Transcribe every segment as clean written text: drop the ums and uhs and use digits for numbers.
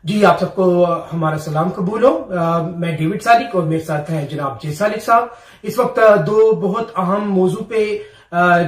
جی آپ سب کو ہمارا سلام قبول ہو. میں ڈیوڈ صادق اور میرے ساتھ ہیں جناب جے صادق صاحب. اس وقت دو بہت اہم موضوع پہ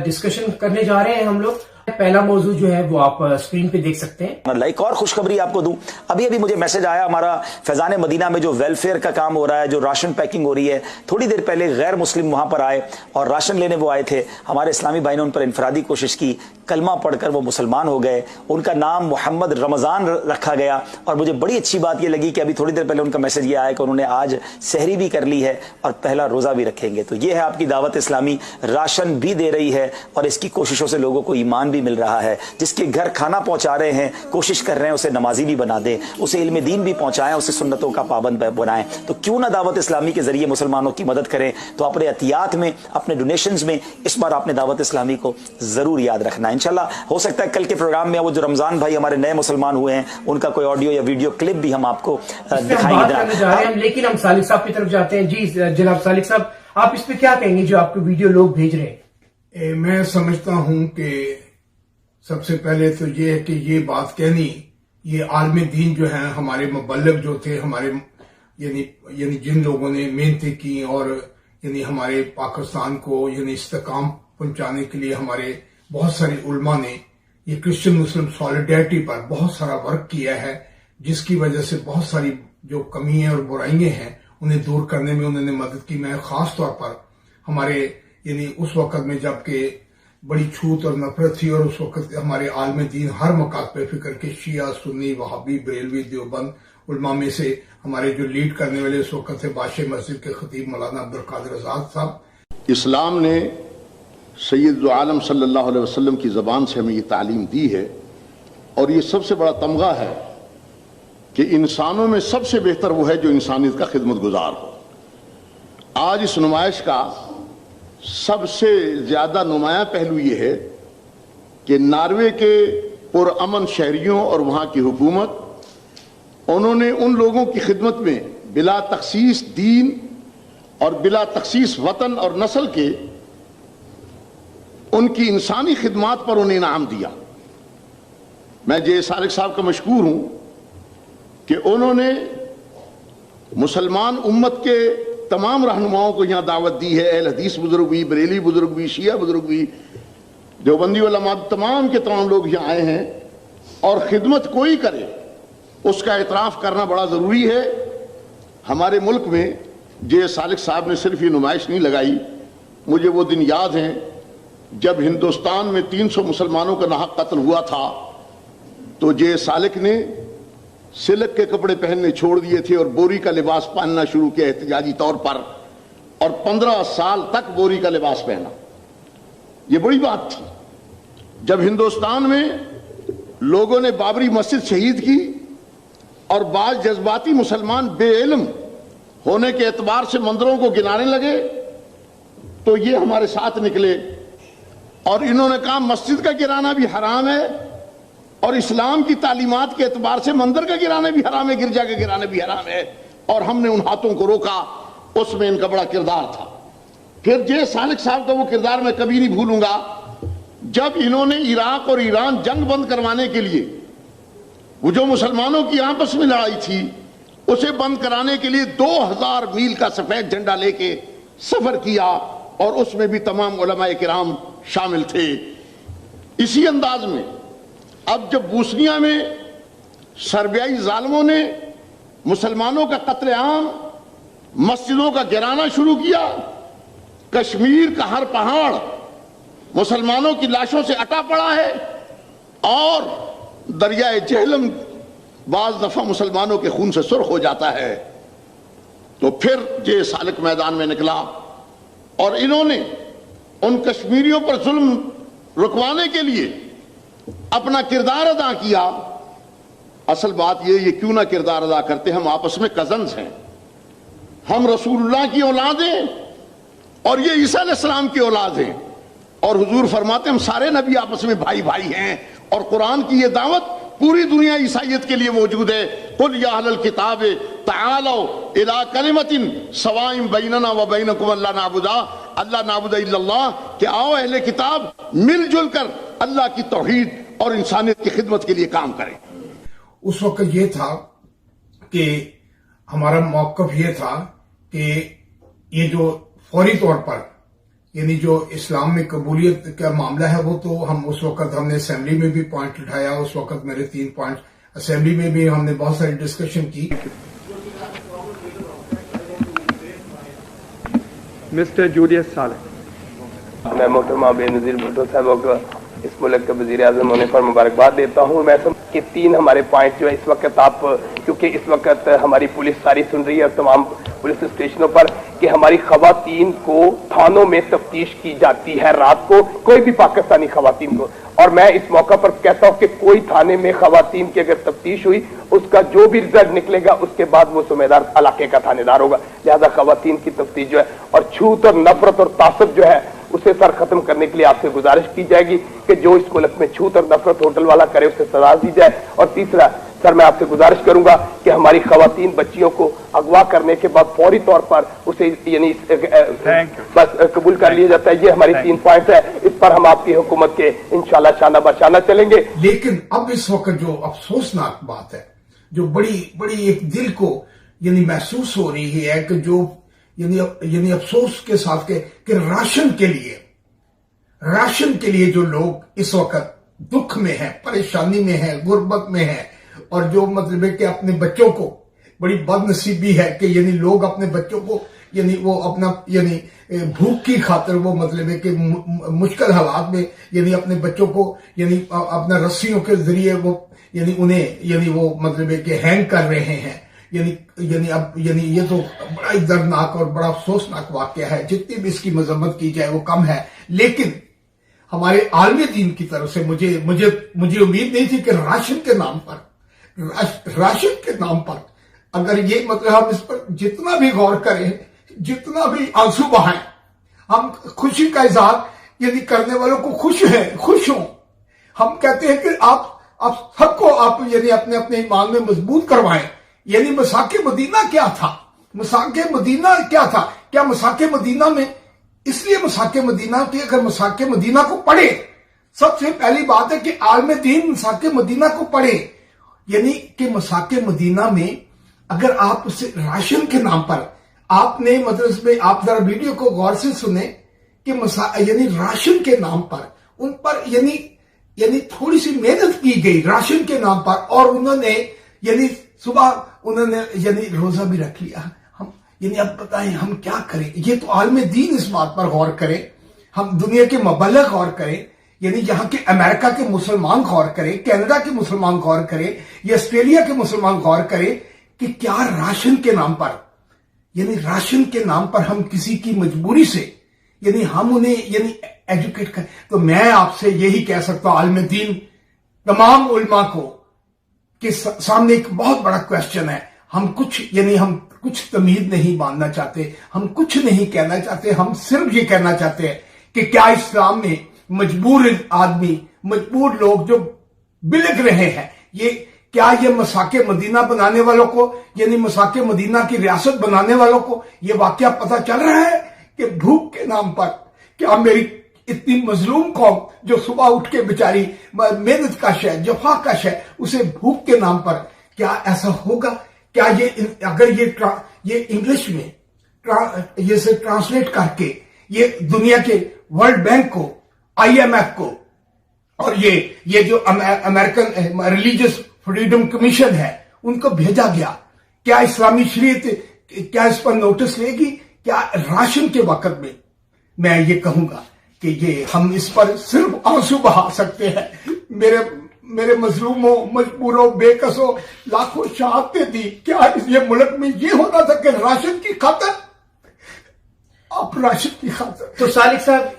ڈسکشن کرنے جا رہے ہیں ہم لوگ. پہلا موضوع جو ہے وہ آپ اسکرین پہ دیکھ سکتے ہیں. ایک اور خوشخبری آپ کو دوں. ابھی مجھے میسج آیا ہمارا فیضان مدینہ میں جو ویلفیئر کا کام ہو رہا ہے, جو راشن پیکنگ ہو رہی ہے, تھوڑی دیر پہلے غیر مسلم وہاں پر آئے اور راشن لینے وہ آئے تھے. ہمارے اسلامی بھائی نے ان پر انفرادی کوشش کی, کلمہ پڑھ کر وہ مسلمان ہو گئے. ان کا نام محمد رمضان رکھا گیا اور مجھے بڑی اچھی بات یہ لگی کہ ابھی تھوڑی دیر پہلے ان کا میسج یہ آیا کہ انہوں نے آج سحری بھی کر لی ہے اور پہلا روزہ بھی رکھیں گے. تو یہ ہے آپ کی دعوت اسلامی, راشن بھی دے رہی ہے اور اس کی کوششوں سے لوگوں کو ایمان بھی مل رہا ہے. جس کے گھر کھانا پہنچا رہے ہیں کوشش کر رہے ہیں اسے نمازی بھی بنا دیں, اسے علم دین بھی پہنچائیں, اسے سنتوں کا پابند بنائیں. تو کیوں نہ دعوت اسلامی کے ذریعے مسلمانوں کی مدد کریں. تو اپنے عطیات میں, اپنے ڈونیشنز میں اس بار آپ نے دعوت اسلامی کو ضرور یاد رکھنا ہے. انشاءاللہ ہو سکتا ہے کل کے پروگرام میں وہ جو رمضان بھائی ہمارے نئے مسلمان ہوئے ہیں ان کا کوئی آڈیو یا ویڈیو کلپ بھی ہم آپ کو دکھائیں گے. لیکن ہم صالح صاحب کی طرف جاتے ہیں. جی جناب صالح صاحب, آپ اس پہ کیا کہیں گے جو آپ کو ویڈیو لوگ بھیج رہے ہیں؟ میں سمجھتا ہوں کہ سب سے پہلے تو یہ ہے کہ یہ بات کہنی, یہ عالم دین جو ہیں ہمارے مبلغ جو تھے, ہمارے یعنی جن لوگوں نے محنتیں کی اور یعنی ہمارے پاکستان کو یعنی استحکام پہنچانے کے لیے ہمارے بہت سارے علماء نے یہ کرسچن مسلم سالیڈیرٹی پر بہت سارا ورک کیا ہے, جس کی وجہ سے بہت ساری جو کمیاں اور برائیاں ہیں انہیں دور کرنے میں انہوں نے مدد کی. میں خاص طور پر ہمارے یعنی اس وقت میں جب کہ بڑی چھوت اور نفرت تھی اور اس وقت ہمارے عالم دین ہر مقام پہ فکر کے شیعہ سنی وہابی بریلوی دیوبند علماء میں سے ہمارے جو لیڈ کرنے والے اس وقت تھے بادشاہ مسجد کے خطیب مولانا عبدالقادر آزاد صاحب. اسلام نے سید عالم صلی اللہ علیہ وسلم کی زبان سے ہمیں یہ تعلیم دی ہے اور یہ سب سے بڑا تمغہ ہے کہ انسانوں میں سب سے بہتر وہ ہے جو انسانیت کا خدمت گزار ہو. آج اس نمائش کا سب سے زیادہ نمایاں پہلو یہ ہے کہ ناروے کے پرامن شہریوں اور وہاں کی حکومت, انہوں نے ان لوگوں کی خدمت میں بلا تخصیص دین اور بلا تخصیص وطن اور نسل کے ان کی انسانی خدمات پر انہیں انعام دیا. میں جے صادق صاحب کا مشکور ہوں کہ انہوں نے مسلمان امت کے تمام رہنماؤں کو یہاں دعوت دی ہے. اہل حدیث بزرگ بھی, بریلی بزرگ بھی, شیعہ بزرگ بھی, دیوبندی علماء, تمام کے تمام لوگ یہاں آئے ہیں اور خدمت کوئی کرے اس کا اعتراف کرنا بڑا ضروری ہے. ہمارے ملک میں جے صادق صاحب نے صرف یہ نمائش نہیں لگائی, مجھے وہ دن یاد ہیں جب ہندوستان میں 300 مسلمانوں کا ناحق قتل ہوا تھا تو جے صادق نے سلک کے کپڑے پہننے چھوڑ دیے تھے اور بوری کا لباس پہننا شروع کیا احتجاجی طور پر, اور 15 سال تک بوری کا لباس پہنا. یہ بڑی بات تھی. جب ہندوستان میں لوگوں نے بابری مسجد شہید کی اور بعض جذباتی مسلمان بے علم ہونے کے اعتبار سے مندروں کو گرانے لگے تو یہ ہمارے ساتھ نکلے اور انہوں نے کہا مسجد کا گرانا بھی حرام ہے اور اسلام کی تعلیمات کے اعتبار سے مندر کا گرانا بھی حرام ہے, گرجا کا گرانا بھی حرام ہے, اور ہم نے ان ہاتھوں کو روکا. اس میں ان کا بڑا کردار تھا. پھر جے صادق صاحب کا وہ کردار میں کبھی نہیں بھولوں گا جب انہوں نے عراق اور ایران جنگ بند کروانے کے لیے وہ جو مسلمانوں کی آپس میں لڑائی تھی اسے بند کرانے کے لیے 2000 میل کا سفید جھنڈا لے کے سفر کیا اور اس میں بھی تمام علماء کرام شامل تھے. اسی انداز میں اب جب بوسنیا میں سربیائی ظالموں نے مسلمانوں کا قتل عام, مسجدوں کا گرانا شروع کیا, کشمیر کا ہر پہاڑ مسلمانوں کی لاشوں سے اٹا پڑا ہے اور دریائے جہلم بعض دفعہ مسلمانوں کے خون سے سرخ ہو جاتا ہے, تو پھر جے صادق میدان میں نکلا اور انہوں نے ان کشمیریوں پر ظلم رکوانے کے لیے اپنا کردار ادا کیا. اصل بات یہ کیوں نہ کردار ادا کرتے, ہم آپس میں کزنز ہیں, ہم رسول اللہ کی اولاد ہیں اور یہ عیسیٰ علیہ السلام کی اولاد ہیں, اور حضور فرماتے ہم سارے نبی آپس میں بھائی بھائی ہیں, اور قرآن کی یہ دعوت پوری دنیا عیسائیت کے لیے موجود ہے. قل یا اہل الکتاب تعالوا الی کلمۃ سواء بیننا و بینکم الا نعبد الا اللہ, کہ آؤ اہل کتاب مل جل کر اللہ کی توحید اور انسانیت کی خدمت کے لیے کام کریں. اس وقت یہ تھا कि हमारा मौक़िफ़ ये था कि ये जो फौरी तौर पर यानी जो इस्लाम में कबूलियत का मामला है, वो तो हम उस वक्त हमने असेंबली में भी पॉइंट उठाया, उस वक्त मेरे 3 पॉइंट असेंबली में भी हमने बहुत सारी डिस्कशन की। मिस्टर जूलियस साले। मैं मोहतरमा बेनज़ीर भुट्टो साहब को इस मुल्क के वज़ीर आज़म होने पर मुबारकबाद देता हूँ। मैं समझ कि 3 हमारे पॉइंट जो है इस वक्त आप, क्योंकि इस वक्त हमारी पुलिस सारी सुन रही है और तमाम पुलिस स्टेशनों पर कि हमारी खवातीन को थानों में तफ्तीश की जाती है रात को, कोई भी पाकिस्तानी खवातीन को, और मैं इस मौका पर कहता हूँ कि कोई थाने में खवातीन की अगर तफ्तीश हुई, उसका जो भी रिजल्ट निकलेगा उसके बाद वो जिम्मेदार इलाके का थानेदार होगा। लिहाजा खवातीन की तफ्तीश जो है और छूत और नफरत और तासब जो है उसे सर खत्म करने के लिए आपसे गुजारिश की जाएगी कि जो इस मुल्क में छूत और नफरत होटल वाला करे उसे सजा दी जाए। और तीसरा सर, मैं आपसे गुजारिश करूंगा कि हमारी खवातीन बच्चियों को अगवा करने के बाद फौरी तौर पर उसे यानी बस कबूल कर लिया जाता है। ये हमारी 3 पॉइंट है, इस पर हम आपकी हुकूमत के इंशाल्लाह शाना बशाना चलेंगे। लेकिन अब इस वक्त जो अफसोसनाक बात है, जो बड़ी एक दिल को यानी महसूस हो रही है कि जो यानी अफसोस के साथ कि राशन के लिए जो लोग इस वक्त दुख में है, परेशानी में है, गुर्बत में है, और जो मतलब है कि अपने बच्चों को, बड़ी बदनसीबी है कि यानी लोग अपने बच्चों को यानी वो अपना यानी भूख की खातिर वो मतलब है कि मुश्किल हालात में यानी अपने बच्चों को यानी अपना रस्सियों के जरिए वो यानी उन्हें यानी वो मतलब है कि हैंग कर रहे हैं। यानी ये तो बड़ा ही दर्दनाक और बड़ा अफसोसनाक वाकया है। जितनी भी इसकी मजम्मत की जाए वो कम है। लेकिन हमारे आलमी दीन की तरफ से मुझे उम्मीद नहीं थी कि राशन के नाम पर अगर ये मतलब हम इस पर जितना भी गौर करें, जितना भी आंसू बहाएं, हम खुशी का इजहार यानी करने वालों को खुश हों। हम कहते हैं कि आप सबको आप यानी अपने अपने ईमान में मजबूत करवाएं। यानी मसाके मदीना क्या था? क्या मसाके मदीना में, इसलिए मसाके मदीना की, अगर मसाके मदीना को पढ़े, सबसे पहली बात है कि आलम दीन मसाके मदीना को पढ़े। यानी कि मसाके मदीना में अगर आप उसे राशन के नाम पर आपने मतलब में, आप जरा वीडियो को गौर से सुने कि यानी राशन के नाम पर उन पर यानी थोड़ी सी मेहनत की गई राशन के नाम पर, और उन्होंने यानी सुबह उन्होंने यानी रोजा भी रख लिया। हम यानी अब बताएं हम क्या करें? ये तो आलम दीन इस बात पर गौर करें, हम दुनिया के मुबल्लिग गौर करें, यानी यहाँ के अमेरिका के मुसलमान गौर करें, कनाडा के मुसलमान गौर करें, या ऑस्ट्रेलिया के मुसलमान गौर करें कि क्या राशन के नाम पर, यानी राशन के नाम पर हम किसी की मजबूरी से यानी हम उन्हें यानी एजुकेट करें। तो मैं आपसे यही कह सकता हूं, आलम दीन तमाम उलमा को कि सामने एक बहुत बड़ा क्वेश्चन है। हम कुछ तमीज नहीं बांधना चाहते, हम कुछ नहीं कहना चाहते, हम सिर्फ ये कहना चाहते हैं कि क्या इस्लाम में मजबूर आदमी, मजबूर लोग जो बिलख रहे हैं, क्या ये मसाके मदीना बनाने वालों को, यानी मसाके मदीना की रियासत बनाने वालों को ये वाकया पता चल रहा है कि भूख के नाम पर क्या मेरी इतनी मजलूम कौम जो सुबह उठ के बेचारी मेहनत कश है, जफा कश है, उसे भूख के नाम पर क्या ऐसा होगा? क्या अगर ये इंग्लिश में ये से ट्रांसलेट करके ये दुनिया के वर्ल्ड बैंक को, IMF को, और ये जो अमेरिकन रिलीजियस फ्रीडम कमीशन है उनको भेजा गया, क्या इस्लामी शरीयत क्या इस पर नोटिस लेगी? क्या राशन के वक्त में मैं ये कहूंगा कि ये हम इस पर सिर्फ आंसू बहा सकते हैं। मेरे मजलूमों, मजबूरों, बेकसों लाखों शहादतें दी। क्या ये मुल्क में ये होता था कि राशन की खातर, आप राशन की खातर? तो सालिक साहब,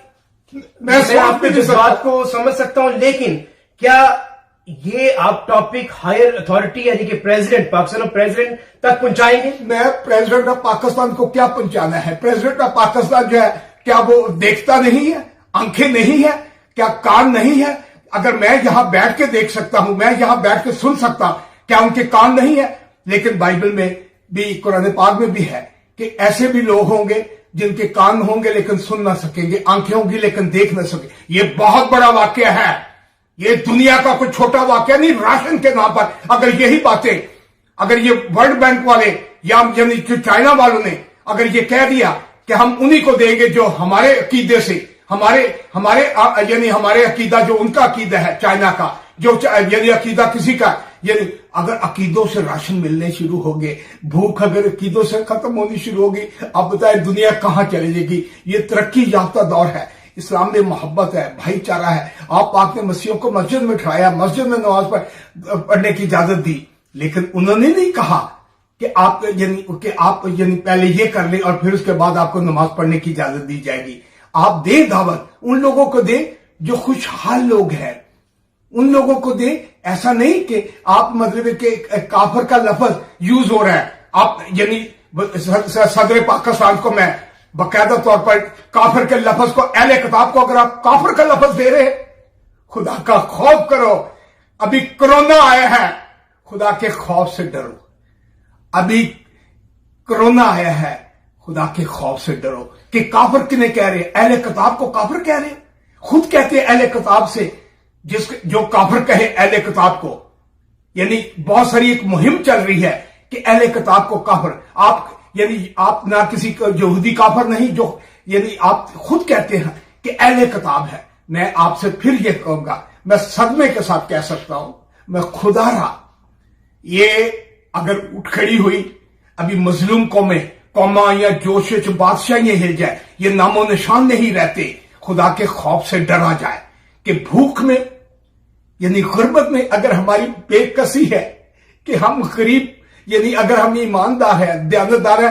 मैं आपके जज्बात को समझ सकता हूं, लेकिन क्या ये आप टॉपिक हायर अथॉरिटी यानी कि प्रेसिडेंट, पाकिस्तान प्रेसिडेंट तक पहुंचाएंगे? मैं प्रेसिडेंट ऑफ पाकिस्तान को क्या पहुंचाना है? प्रेसिडेंट ऑफ पाकिस्तान जो है, क्या वो देखता नहीं है? आंखें नहीं है? क्या कान नहीं है? अगर मैं यहां बैठ के देख सकता हूं, मैं यहां बैठ के सुन सकता हूं, क्या उनके कान नहीं है? लेकिन बाइबल में भी, कुरान पाक में भी है कि ऐसे भी लोग होंगे जिनके कान होंगे लेकिन सुन ना सकेंगे, आंखें होंगी लेकिन देख ना सकेंगे। ये बहुत बड़ा वाकया है, ये दुनिया का कोई छोटा वाकया नहीं। राशन के नाम पर अगर यही बातें अगर ये वर्ल्ड बैंक वाले या यानी जो चाइना वालों ने अगर ये कह दिया कि हम उन्हीं को देंगे जो हमारे अकीदे से यानी हमारे अकीदा जो उनका अकीदा है चाइना का, जो यानी अकीदा किसी का, यानी अगर अकीदों से राशन मिलने शुरू हो गए, भूख अगर अकीदों से खत्म होनी शुरू होगी, अब बताए दुनिया कहां चली जाएगी। ये तरक्की याफ्ता दौर है, इस्लाम में मोहब्बत है, भाईचारा है। आप पाक ने मसीहों को मस्जिद में ठहराया, मस्जिद में नमाज पढ़ने की इजाजत दी, लेकिन उन्होंने नहीं कहा कि आप यानी पहले ये कर ले और फिर उसके बाद आपको नमाज पढ़ने की इजाजत दी जाएगी। आप दे दावत, उन लोगों को दे जो खुशहाल लोग हैं, उन लोगों को दे। ऐसा नहीं कि आप मतलब कि काफर का लफ्ज यूज हो रहा है। आप यानी सदर पाकिस्तान को मैं बाकायदा तौर पर काफिर के लफ्ज को, अहले किताब को अगर आप काफिर का लफ्ज दे रहे, खुदा का खौफ करो। अभी कोरोना आया है, खुदा के खौफ से डरो। अभी कोरोना आया है, खुदा के खौफ से डरो। कि काफिर किन्हें कह रहे हैं? अहले किताब को काफिर कह रहे हैं। खुद कहते हैं अहले किताब से, जो काफिर कहे अहले किताब को, यानी बहुत सारी एक मुहिम चल रही है कि अहले किताब को काफिर। आप ना किसी को यहूदी काफिर नहीं, जो यानी आप खुद कहते हैं कि अहले किताब है। मैं आपसे फिर यह कहूंगा, मैं सदमे के साथ कह सकता हूं, मैं खुदा रहा, ये अगर उठ खड़ी हुई, अभी मजलूम कौमा या जोश बादशाह हिल जाए, ये नामो निशान नहीं रहते। खुदा के खौफ से डरा जाए कि भूख में यानी गुर्बत में अगर हमारी बेकसी है कि हम गरीब, यानी अगर हम ईमानदार है, दयानतदार है,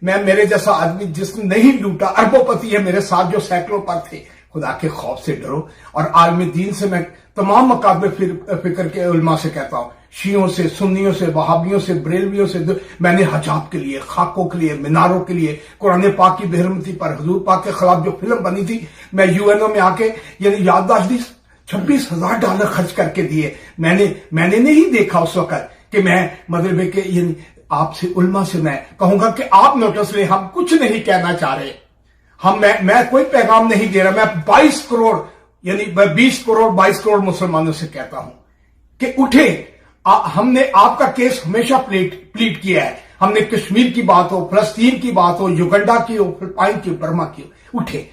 मेरे जैसा आदमी जिसने नहीं लूटा, अरबोपति है मेरे साथ जो सैकड़ों पर थे। खुदा के खौफ से डरो। और आलमी दीन से मैं तमाम मकाबले फिक्र के उलमा से कहता हूं, शियों से, सुन्नियों से, वहाबियों से, बरेलवियों से, मैंने हजाब के लिए, खाकों के लिए, मीनारों के लिए, कुरान पाक की बेहरमती पर हुजूर पाक के खिलाफ जो फिल्म बनी थी, मैं यूएनओ में आके यानी याददाश्त दी, $26,000 खर्च करके दिए। मैंने नहीं देखा उस वक्त कि मैं मतलब कि आपसे उलमा से मैं कहूंगा कि आप नोटिस ले, हम कुछ नहीं कहना चाह रहे, मैं कोई पैगाम नहीं दे रहा। मैं 22 करोड़ यानी 20 करोड़ 22 करोड़ मुसलमानों से कहता हूं कि उठे। हमने आपका केस हमेशा प्लीट किया है। हमने कश्मीर की बात हो, फलस्तीन की बात हो, युगंडा की हो, फिलिपाइन की हो, बर्मा की हो, उठे।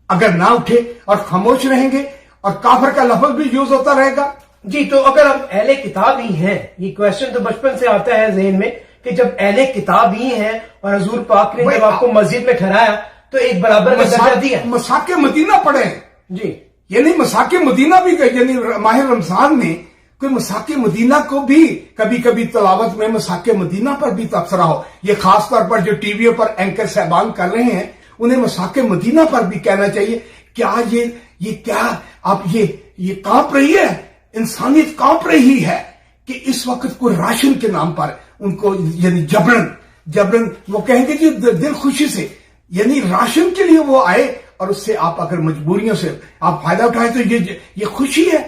अगर ना उठे और खामोश रहेंगे और काफिर का लफ्ज भी यूज होता रहेगा। जी, तो अगर हम अहले किताब ही हैं, ये क्वेश्चन तो बचपन से आता है जहन में कि जब अहले किताब ही हैं और हजूर पाक ने जब आपको मस्जिद में ठहराया तो एक बराबर का दर्जा दिया। मसाके मदीना पढ़े जी, यानी मसाके मदीना भी, यानी माह रमजान में कोई मसाके मदीना को भी कभी कभी तलावत में मसाके मदीना पर भी तबसरा हो। ये खास तौर पर जो टीवी पर एंकर साहबान कर रहे हैं, उन्हें मसाके मदीना पर भी कहना चाहिए। क्या ये क्या आप ये कांप रही है, इंसानियत कांप रही है कि इस वक्त को राशन के नाम पर उनको यानी जबरन वो कहेंगे जी दिल खुशी से, यानी राशन के लिए वो आए और उससे आप अगर मजबूरियों से आप फायदा उठाए तो ये खुशी है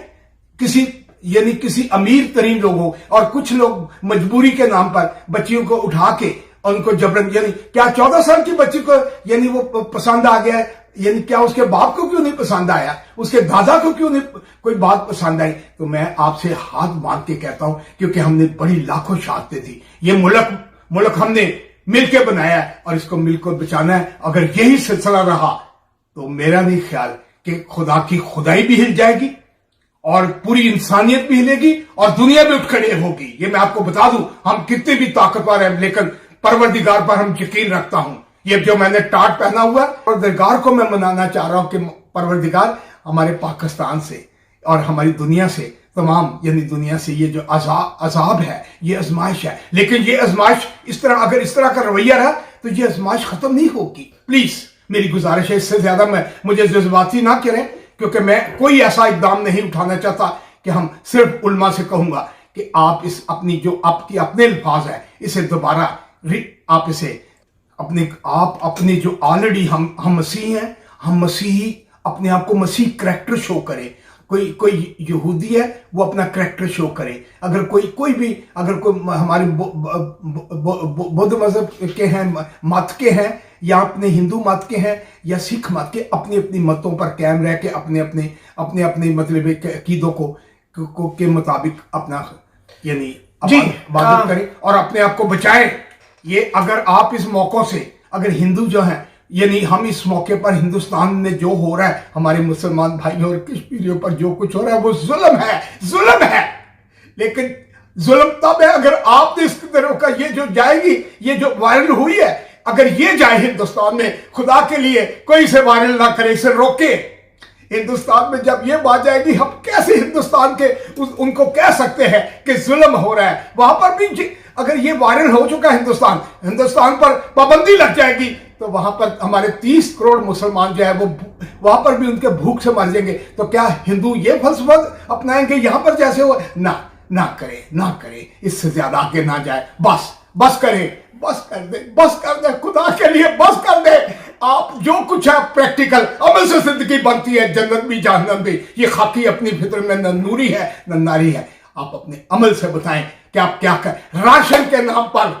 किसी अमीर तरीन लोगों। और कुछ लोग मजबूरी के नाम पर बच्चियों को उठा के और उनको जबरन, यानी क्या 14 साल की बच्ची को यानी वो पसंद आ गया है, यानी क्या उसके बाप को क्यों नहीं पसंद आया, उसके दादा को क्यों नहीं कोई बात पसंद आई। तो मैं आपसे हाथ मांग के कहता हूं, क्योंकि हमने बड़ी लाखों शहादतें दी, ये मुल्क हमने मिलकर बनाया है और इसको मिलकर बचाना है। अगर यही सिलसिला रहा तो मेरा नहीं ख्याल कि खुदा की खुदाई भी हिल जाएगी और पूरी इंसानियत भी हिलेगी और दुनिया भी उठ खड़ी होगी। ये मैं आपको बता दूं, हम कितने भी ताकतवर हैं, लेकिन परवरदिगार पर हम यकीन रखता हूं। ये जो मैंने टाट पहना हुआ है, परवरदिगार को मैं मनाना चाह रहा हूं कि परवरदिगार हमारे पाकिस्तान से और हमारी दुनिया से, तमाम यानी दुनिया से ये जो अजाब है, ये आजमाइश है, लेकिन ये आजमाइश अगर इस तरह का रवैया रहा तो ये आजमाइश खत्म नहीं होगी। प्लीज मेरी गुजारिश है, इससे ज्यादा मुझे जज्बाती ना करें, क्योंकि मैं कोई ऐसा इकदाम नहीं उठाना चाहता कि हम सिर्फ उल्मा से कहूंगा कि आप इस अपनी जो आपकी अपने अल्फाज है, इसे दोबारा आप इसे अपने जो ऑलरेडी हम मसीह हैं, हम मसीही अपने आप को मसीह करैक्टर शो करे। कोई यहूदी है वो अपना करैक्टर शो करे। अगर कोई भी हमारे बौद्ध मजहब के हैं, मत के हैं, या अपने हिंदू मत के हैं या सिख मत के, अपनी अपनी मतों पर कायम रह के अपने मतलब अकीदों को के मुताबिक अपना यानी इबादत करें और अपने आप को बचाएं। ये अगर आप इस मौकों से, अगर हिंदू जो हैं, यानी हम इस मौके पर हिंदुस्तान में जो हो रहा है हमारे मुसलमान भाइयों और कश्मीरियों पर जो कुछ हो रहा है वो जुल्म है। लेकिन जुल्म तब है अगर आपने इस तरह का ये जो जाएगी, ये जो वायरल हुई है, अगर ये जाए हिंदुस्तान में, खुदा के लिए कोई इसे वायरल ना करे, इसे रोके। हिंदुस्तान में जब ये बात जाएगी, हम कैसे हिंदुस्तान के उनको कह सकते हैं कि जुल्म हो रहा है। वहां पर भी अगर ये वायरल हो चुका है हिंदुस्तान पर पाबंदी लग जाएगी, तो वहां पर हमारे 30 करोड़ मुसलमान जो है वो वहां पर भी उनके भूख से मर जाएंगे। तो क्या हिंदू ये फलसफा अपनाएंगे यहां पर जैसे हो? ना करे, इससे ज्यादा आगे ना जाए। बस कर दे, खुदा के लिए बस कर दे। आप जो कुछ है प्रैक्टिकल अमल से जिंदगी बनती है, जन्नत भी जहन्नम भी। ये खाकी अपनी फितर में न नूरी है न नारी है। आप अपने अमल से बताएं कि आप क्या करें। राशन के नाम पर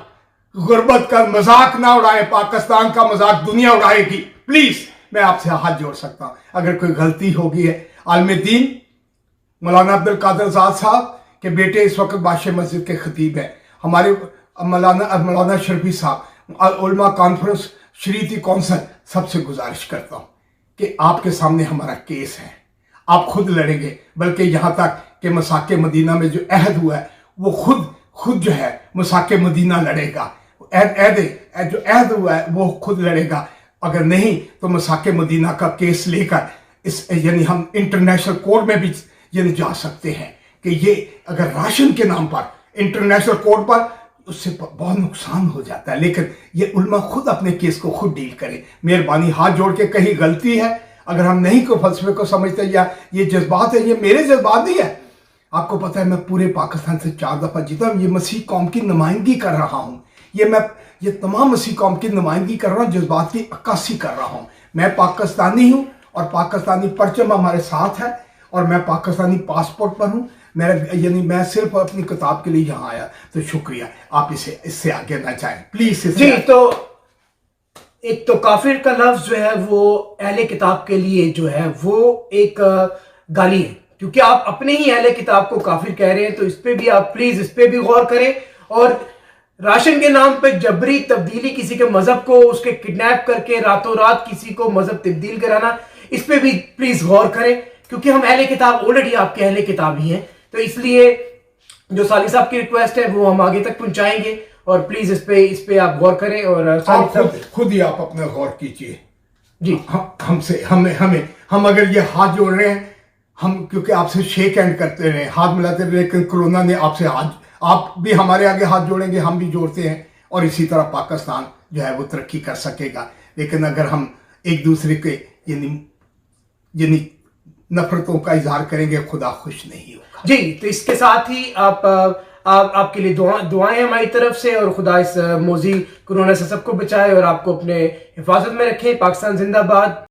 गुर्बत का मजाक ना उड़ाएं, पाकिस्तान का मजाक दुनिया उड़ाएगी। प्लीज मैं आपसे हाथ जोड़ सकता हूं, अगर कोई गलती होगी है। आलम दीन मौलाना अब्दुल कादिर आजाद साहब के बेटे इस वक्त बादशाह मस्जिद के खतीब हैं, हमारे मौलाना शर्फी साहब, उलमा कॉन्फ्रेंस शरीयती कौंसिल, सबसे गुजारिश करता हूं कि आपके सामने हमारा केस है, आप खुद लड़ेंगे। बल्कि यहां तक कि मसाके मदीना में जो अहद हुआ है वो खुद जो है मसाके मदीना लड़ेगा। जो अहद हुआ है वो खुद लड़ेगा। अगर नहीं तो मसाके मदीना का केस लेकर यानी हम इंटरनेशनल कोर्ट में भी यानी जा सकते हैं कि ये अगर राशन के नाम पर इंटरनेशनल कोर्ट पर, उससे बहुत नुकसान हो जाता है। लेकिन ये उल्मा खुद अपने केस को खुद डील करे। मेहरबानी हाथ जोड़ के, कहीं गलती है अगर हम नहीं को फलसफे को समझते या ये जज्बात है, ये मेरे जज्बात नहीं है। आपको पता है मैं पूरे पाकिस्तान से 4 दफा जीता हूं। ये मसीह कौम की नुमाइंदगी कर रहा हूं। ये तमाम मसीह कौम की नुमाइंदगी कर रहा हूं, जज्बात की अक्कासी कर रहा हूं। मैं पाकिस्तानी हूं और पाकिस्तानी परचम हमारे साथ है और मैं पाकिस्तानी पासपोर्ट पर हूं। मैं सिर्फ अपनी किताब के लिए यहाँ आया। तो शुक्रिया, आप इससे आगे ना जाएं प्लीज। जी, तो एक तो काफिर का लफ्ज जो है वो अहले किताब के लिए जो है वो एक गाली है, क्योंकि आप अपने ही अहले किताब को काफिर कह रहे हैं। तो इस पे भी आप प्लीज इस पे भी गौर करें। और राशन के नाम पे जबरी तब्दीली, किसी के मजहब को उसके किडनैप करके रातों रात किसी को मजहब तब्दील कराना, इस पे भी प्लीज गौर करें, क्योंकि हम अहले किताब ऑलरेडी आपके अहले किताब ही हैं। तो इसलिए जो साली साहब की रिक्वेस्ट है वो हम आगे तक पहुंचाएंगे और प्लीज इस पे आप गौर करें। और खुद ही आप अपना गौर कीजिए जी। हम अगर ये हाथ जोड़ रहे हैं, हम क्योंकि आपसे शेक हैंड करते रहे, हाथ मिलाते रहे, लेकिन कोरोना ने आपसे आप भी हमारे आगे हाथ जोड़ेंगे, हम भी जोड़ते हैं और इसी तरह पाकिस्तान जो है वो तरक्की कर सकेगा। लेकिन अगर हम एक दूसरे के यानी नफरतों का इजहार करेंगे, खुदा खुश नहीं होगा। जी, तो इसके साथ ही आपके लिए दुआएं हमारी तरफ से, और खुदा इस मोजी कोरोना से सबको बचाए और आपको अपने हिफाजत में रखे। पाकिस्तान जिंदाबाद।